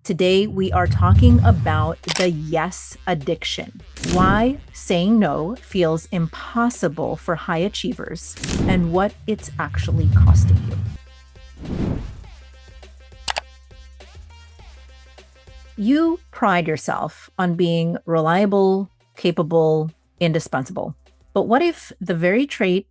Today, we are talking about the yes addiction, why saying no feels impossible for high achievers, and what it's actually costing you. You pride yourself on being reliable, capable, indispensable. But what if the very trait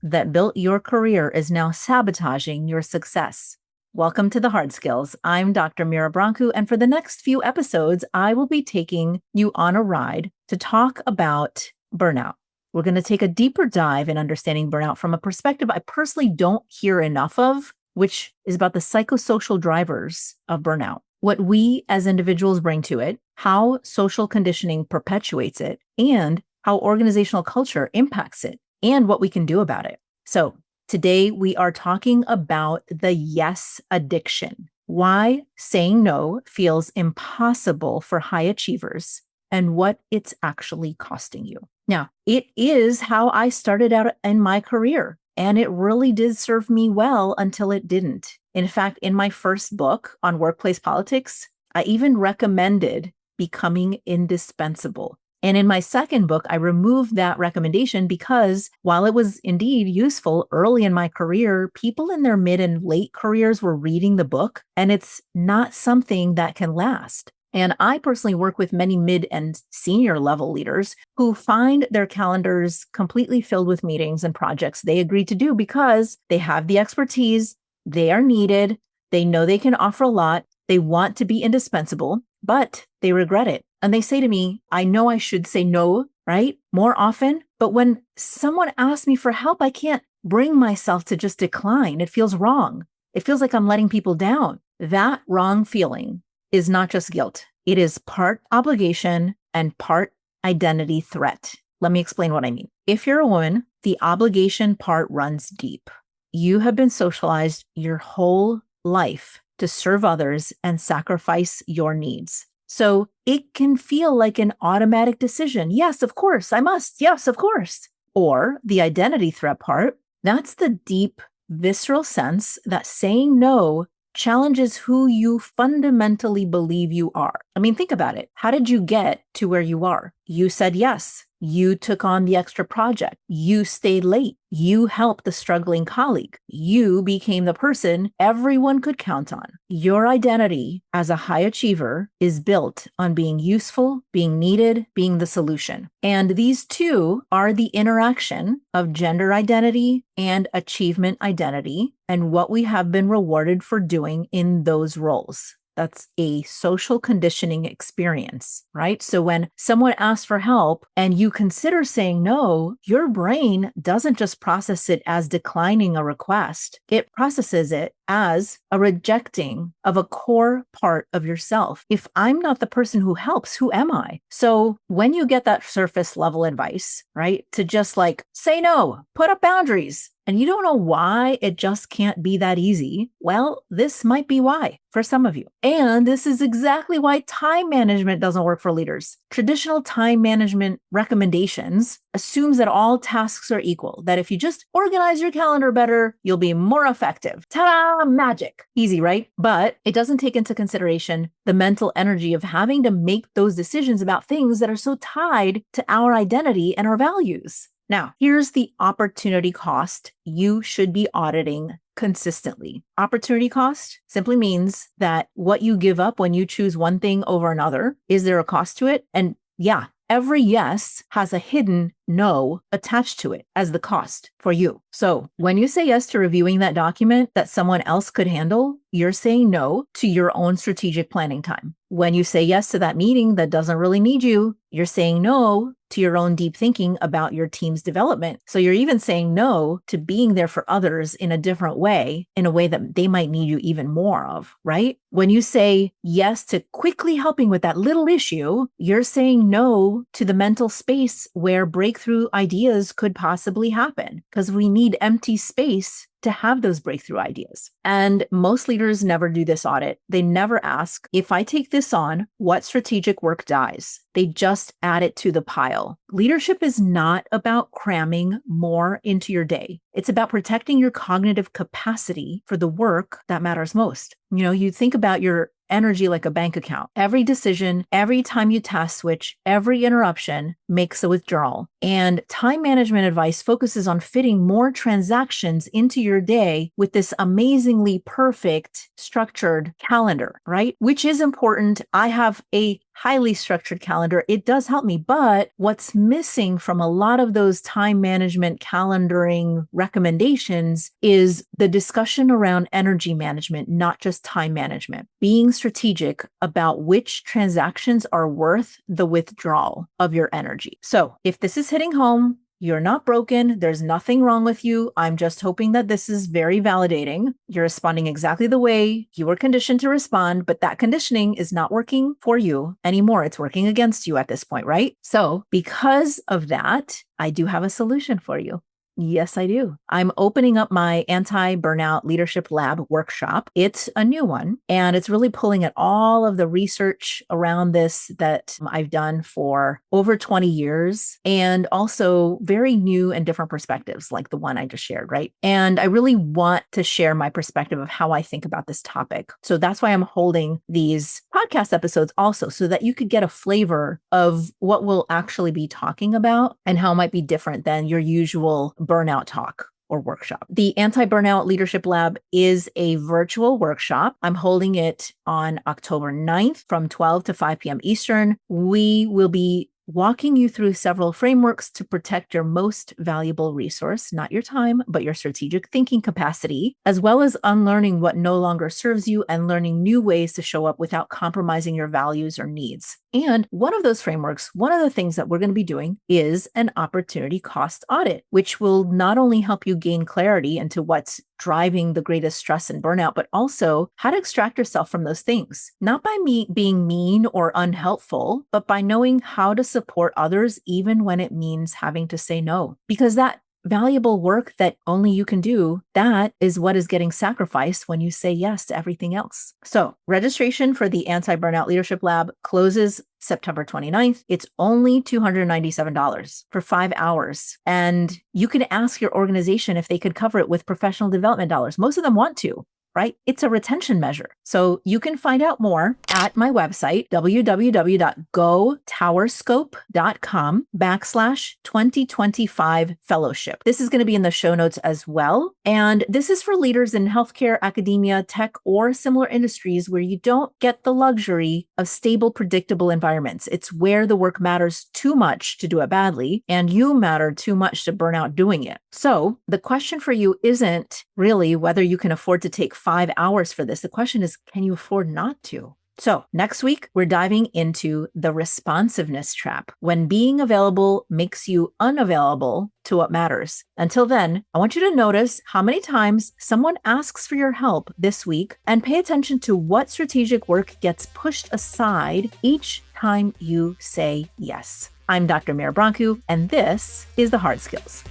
that built your career is now sabotaging your success? Welcome to the Hard Skills. I'm Dr. Mira Brancu, and for the next few episodes, I will be taking you on a ride to talk about burnout. We're going to take a deeper dive in understanding burnout from a perspective I personally don't hear enough of, which is about the psychosocial drivers of burnout, what we as individuals bring to it, how social conditioning perpetuates it, and how organizational culture impacts it, and what we can do about it. So today we are talking about the yes addiction, why saying no feels impossible for high achievers, and what it's actually costing you. Now, it is how I started out in my career, and it really did serve me well until it didn't. In fact, in my first book on workplace politics, I even recommended becoming indispensable. And in my second book, I removed that recommendation because while it was indeed useful early in my career, people in their mid and late careers were reading the book, and it's not something that can last. And I personally work with many mid and senior level leaders who find their calendars completely filled with meetings and projects they agreed to do because they have the expertise, they are needed, they know they can offer a lot, they want to be indispensable, but they regret it. And they say to me, I know I should say no, right? More often, but when someone asks me for help, I can't bring myself to just decline. It feels wrong. It feels like I'm letting people down. That wrong feeling is not just guilt. It is part obligation and part identity threat. Let me explain what I mean. If you're a woman, the obligation part runs deep. You have been socialized your whole life to serve others and sacrifice your needs. So it can feel like an automatic decision. Yes, of course, I must. Yes, of course. Or the identity threat part, that's the deep, visceral sense that saying no challenges who you fundamentally believe you are. I mean, think about it. How did you get to where you are? You said yes. You took on the extra project. You stayed late. You helped the struggling colleague. You became the person everyone could count on. Your identity as a high achiever is built on being useful, being needed, being the solution. And these two are the interaction of gender identity and achievement identity and what we have been rewarded for doing in those roles. That's a social conditioning experience, right? So when someone asks for help and you consider saying no, your brain doesn't just process it as declining a request. It processes it as a rejecting of a core part of yourself. If I'm not the person who helps, who am I? So when you get that surface level advice, right, to just like say no, put up boundaries, and you don't know why it just can't be that easy, well, this might be why for some of you. And this is exactly why time management doesn't work for leaders. Traditional time management recommendations assumes that all tasks are equal, that if you just organize your calendar better, you'll be more effective. Ta-da, magic. Easy, right? But it doesn't take into consideration the mental energy of having to make those decisions about things that are so tied to our identity and our values. Now, here's the opportunity cost you should be auditing consistently. Opportunity cost simply means that what you give up when you choose one thing over another, is there a cost to it? And yeah, every yes has a hidden no attached to it as the cost for you. So when you say yes to reviewing that document that someone else could handle, you're saying no to your own strategic planning time. When you say yes to that meeting that doesn't really need you, you're saying no to your own deep thinking about your team's development. So you're even saying no to being there for others in a different way, in a way that they might need you even more of, right? When you say yes to quickly helping with that little issue, you're saying no to the mental space where breakthrough ideas could possibly happen, because we need empty space to have those breakthrough ideas. And most leaders never do this audit. They never ask, if I take this on, what strategic work dies? They just add it to the pile. Leadership is not about cramming more into your day. It's about protecting your cognitive capacity for the work that matters most. You know, you think about your energy like a bank account. Every decision, every time you task switch, every interruption makes a withdrawal. And time management advice focuses on fitting more transactions into your day with this amazingly perfect structured calendar, right? Which is important. I have a highly structured calendar. It does help me, but what's missing from a lot of those time management calendaring recommendations is the discussion around energy management, not just time management. Being strategic about which transactions are worth the withdrawal of your energy. So if this is hitting home, you're not broken. There's nothing wrong with you. I'm just hoping that this is very validating. You're responding exactly the way you were conditioned to respond, but that conditioning is not working for you anymore. It's working against you at this point, right? So because of that, I do have a solution for you. Yes, I do. I'm opening up my anti-burnout leadership lab workshop. It's a new one, and it's really pulling at all of the research around this that I've done for over 20 years, and also very new and different perspectives like the one I just shared, right? And I really want to share my perspective of how I think about this topic. So that's why I'm holding these podcast episodes also, so that you could get a flavor of what we'll actually be talking about and how it might be different than your usual burnout talk or workshop. The Anti-Burnout Leadership Lab is a virtual workshop. I'm holding it on October 9th from 12 to 5 p.m. Eastern. We will be walking you through several frameworks to protect your most valuable resource, not your time, but your strategic thinking capacity, as well as unlearning what no longer serves you and learning new ways to show up without compromising your values or needs. And one of those frameworks, one of the things that we're going to be doing is an opportunity cost audit, which will not only help you gain clarity into what's driving the greatest stress and burnout, but also how to extract yourself from those things, not by being mean or unhelpful, but by knowing how to support others, even when it means having to say no. Because that valuable work that only you can do, that is what is getting sacrificed when you say yes to everything else. So registration for the Anti-Burnout Leadership Lab closes September 29th. It's only $297 for 5 hours. And you can ask your organization if they could cover it with professional development dollars. Most of them want to, right? It's a retention measure. So you can find out more at my website, www.gotowerscope.com/2025 fellowship. This is going to be in the show notes as well. And this is for leaders in healthcare, academia, tech, or similar industries where you don't get the luxury of stable, predictable environments. It's where the work matters too much to do it badly, and you matter too much to burn out doing it. So the question for you isn't really whether you can afford to take 5 hours for this. The question is, can you afford not to? So next week, we're diving into the responsiveness trap, when being available makes you unavailable to what matters. Until then, I want you to notice how many times someone asks for your help this week and pay attention to what strategic work gets pushed aside each time you say yes. I'm Dr. Mira Brancu, and this is The Hard Skills.